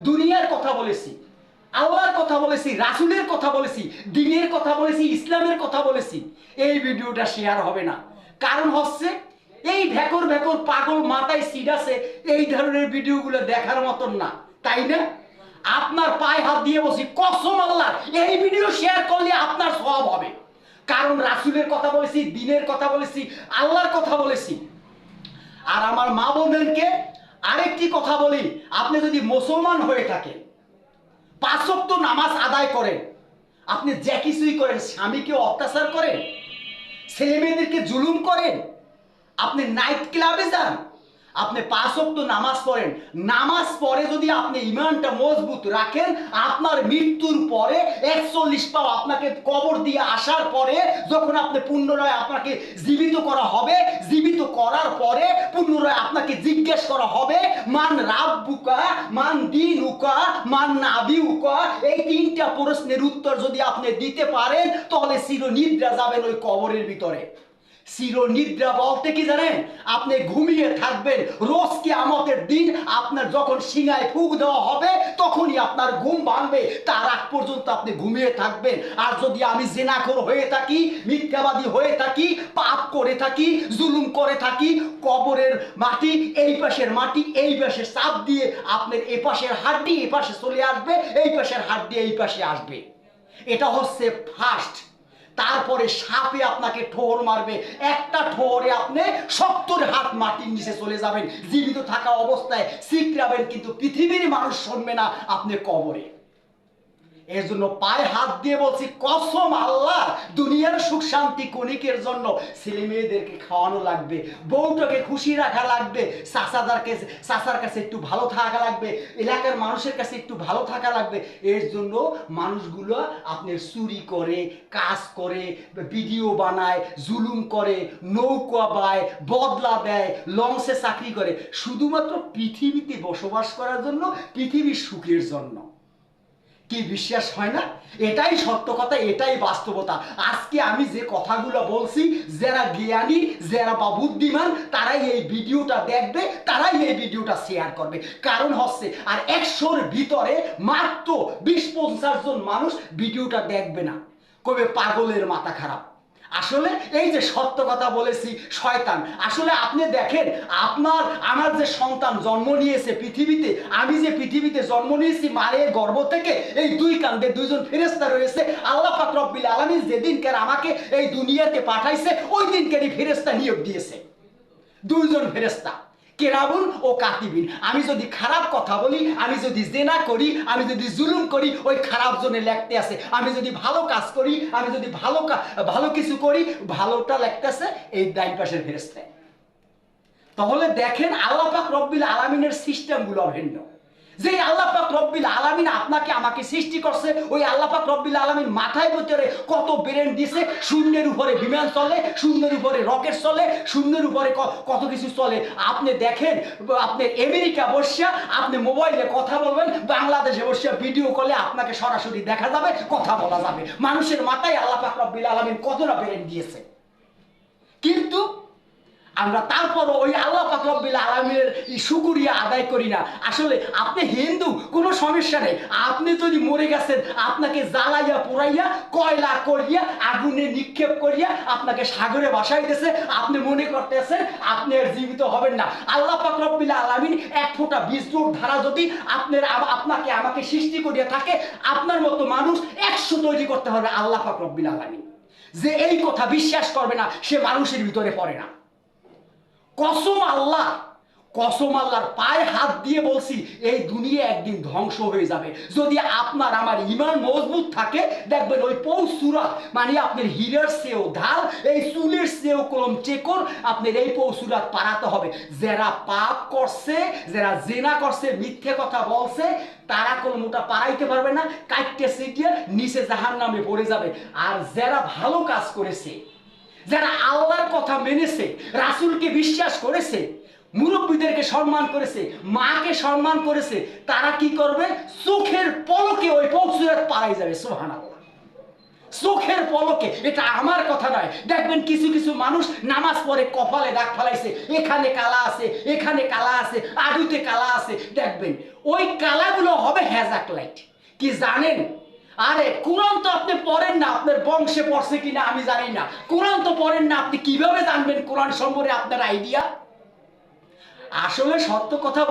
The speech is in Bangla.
দুনিয়ার কথা বলেছি, আল্লাহর কথা বলেছি, রাসূলের কথা বলেছি, দ্বীনের কথা বলেছি, ইসলামের কথা বলেছি। এই ভিডিওটা শেয়ার হবে না, কারণ হচ্ছে এই ভেকর ভেকর পাগল মাথায় সিড আছে, এই ধরনের ভিডিওগুলো দেখার মতন না, তাই না? আপনার পায়ে হাত দিয়ে বসি, কসম আল্লাহ, এই ভিডিও শেয়ার করলে আপনার সওয়াব হবে। কারণ রাসূলের কথা বলেছি, দ্বীনের কথা বলেছি, আল্লাহর কথা বলেছি। আর আমার মা বোনদেরকে আরেকটি কথা বলি, আপনি যদি মুসলমান হয়ে থাকেন, পাঁচ ওয়াক্ত নামাজ আদায় করেন, আপনি যে কিছুই করেন, স্বামীকে অত্যাচার করেন, ছেলে মেয়েদেরকে জুলুম করেন, আপনি নাইট ক্লাবে যান, আপনি পাঁচ ওয়াক্ত নামাজ পড়েন, নামাজ পড়ে যদি আপনি ঈমানটা মজবুত রাখেন, আপনার মৃত্যুর পরে 41 পাও আপনাকে কবর দিয়ে আসার পরে যখন আপনি পুনরায় আপনাকে জীবিত করা হবে, জীবিত করার পরে পুনরায় আপনাকে জিজ্ঞেস করা হবে মান রাব্বুকা, মান দীনুকা, মান নাবিউকা, এই তিনটা প্রশ্নের উত্তর যদি আপনি দিতে পারেন, তাহলে চিরনিদ্রা যাবেন ওই কবরের ভিতরে। চিরনিদ্রা বলতে কি জানেন? আপনি ঘুমিয়ে থাকবেন, রোজ কিয়ামতের দিন আপনার যখন সিঙায় ফুঁক দেওয়া হবে তখনই আপনার ঘুম ভাঙবে, তার আগ পর্যন্ত আপনি ঘুমিয়ে থাকবেন। আর যদি আমি জিনাখোর হয়ে থাকি, মিথ্যাবাদী হয়ে থাকি, পাপ করে থাকি, জুলুম করে থাকি, কবরের মাটি এই পাশের মাটি এই পাশে চাপ দিয়ে আপনার এ পাশের হাড্ডি এ পাশে চলে আসবে, এই পাশের হাড্ডি এই পাশে আসবে। এটা হচ্ছে ফার্স্ট। তারপরে সাপে আপনাকে ঠোর মারবে, একটা ঠোরে আপনি 70 হাত মাটির নিচে চলে যাবেন, জীবিত থাকা অবস্থায় চিৎকাবেন, কিন্তু পৃথিবীর মানুষ শুনবে না, আপনি কবরে। এর জন্য পায়ে হাত দিয়ে বলছি, কসম আল্লাহ, দুনিয়ার সুখ শান্তি ক্ষণিকের জন্য ছেলে মেয়েদেরকে খাওয়ানো লাগবে, বউটাকে খুশি রাখা লাগবে, চাচার কাছে একটু ভালো থাকা লাগবে, এলাকার মানুষের কাছে একটু ভালো থাকা লাগবে। এর জন্য মানুষগুলো আপনার চুরি করে, কাজ করে, ভিডিও বানায়, জুলুম করে, নৌকা বায়, বদলা দেয়, লঞ্চে চাকরি করে, শুধুমাত্র পৃথিবীতে বসবাস করার জন্য, পৃথিবীর সুখের জন্য। কি বিশ্বাস হয় না? এটাই সত্য কথা, এটাই বাস্তবতা। আজকে আমি যে কথাগুলো বলছি, যারা জ্ঞানী, যারা বা বুদ্ধিমান, তারাই এই ভিডিওটা দেখবে, তারাই এই ভিডিওটা শেয়ার করবে। কারণ হচ্ছে আর 100-র ভিতরে মাত্র 20-50 জন মানুষ ভিডিওটা দেখবে না, কবে পাগলের মাথা খারাপ। আসলে এই যে সত্য কথা বলেছি, শয়তান। আসলে আপনি দেখেন, আমার যে সন্তান জন্ম নিয়েছে পৃথিবীতে, আমি যে পৃথিবীতে জন্ম নিয়েছি মায়ের গর্ভ থেকে, এই দুই কান্দে দুইজন ফেরেশতা রয়েছে। আল্লাহ পাক রব্বুল আলামিন যেদিনকার আমাকে এই দুনিয়াতে পাঠাইছে, ওই দিনকারই ফেরেশতা নিয়োগ দিয়েছে, দুইজন ফেরেশতা, কেরামুন ও কাতিবিন। আমি যদি খারাপ কথা বলি, আমি যদি জেনা করি, আমি যদি জুলুম করি, ওই খারাপ জনে লিখতে আছে। আমি যদি ভালো কাজ করি, আমি যদি ভালো কিছু করি, ভালোটা লিখতেছে এই ডাইন পাশের ফেরেশতা। তাহলে দেখেন আল্লাহ পাক রব্বুল আলামিনের সিস্টেমগুলো ভিন্ন। যে আল্লাহ পাক রব্বুল আলামিন আপনাকে আমাকে সৃষ্টি করছে, ওই আল্লাহ পাক রব্বুল আলামিন মাথায় ভিতরে কত ব্রেন দিয়েছে, শূন্যের উপরে বিমান চলে, শূন্যের উপরে রকেট চলে, শূন্যের উপরে কত কিছু চলে। আপনি দেখেন, আপনি আমেরিকা বসে আপনি মোবাইলে কথা বলবেন, বাংলাদেশে বসে ভিডিও কলে আপনাকে সরাসরি দেখা যাবে, কথা বলা যাবে। মানুষের মাথায় আল্লাহ পাক রব্বুল আলামিন কতটা ব্রেন দিয়েছে, কিন্তু আমরা তারপরও ওই আল্লাহ পাক রব্বুল আলামিনের শুকরিয়া আদায় করি না। আসলে আপনি হিন্দু, কোনো সমস্যা নেই, আপনি যদি মরে গেছেন, আপনাকে জ্বালাইয়া পোড়াইয়া কয়লা করিয়া আগুনে নিক্ষেপ করিয়া আপনাকে সাগরে ভাসাইতেছে, আপনি মনে করতেছেন আপনি আর জীবিত হবেন না। আল্লাহ পাক রব্বুল আলামিন এক ফোঁটা বীজরূপ ধারা যদি আপনাকে আমাকে সৃষ্টি করিয়া থাকে, আপনার মতো মানুষ 100 তৈরি করতে হবে আল্লাহ পাক রব্বুল আলামিন। যে এই কথা বিশ্বাস করবে না, সে মানুষের ভিতরে পড়ে না। কসম আল্লাহ, কসম আল্লাহর পায়ে হাত দিয়ে বলছি, এই দুনিয়া একদিন ধ্বংস হয়ে যাবে। যদি আপনার আমার ঈমান মজবুত থাকে, দেখবেন ওই পৌসুরাত, মানে আপনার হীরার চেয়েও ঢাল, এই চুলের চেয়েও কলম চেকর, আপনার এই পৌসুরাত পারাতে হবে। যারা পাপ করছে, যারা জেনা করছে, মিথ্যে কথা বলছে, তারা কলমটা পারাইতে পারবে না, কাটতে সিটিয়ে নিচে জাহান্নামে পড়ে যাবে। আর যারা ভালো কাজ করেছে, যারা আল্লাহর কথা মেনেছে, রাসূলকে বিশ্বাস করেছে, মুরব্বীদেরকে সম্মান করেছে, মাকে সম্মান করেছে, তারা কি করবে? চোখের পলকে ওই পৌসুরাত পারাই যাবে। সুবহানাল্লাহ। চোখের পলকে, এটা আমার কথা নয়। দেখবেন কিছু কিছু মানুষ নামাজ পড়ে কপালে দাগ ফেলাইছে, এখানে কালা আছে, এখানে কালা আছে, আডুতে কালা আছে। দেখবেন ওই কালাগুলো হবে হ্যাজাক লাইট। কি জানেন? আরে কোরআন তো আপনি পড়েন না, আপনার বংশে পড়ছে কিনা আমি জানি না। কোরআন তো পড়েন না, আপনি কিভাবে জানবেন কোরআন সম্পর্কে আপনার আইডিয়া? আসলে সত্য কথা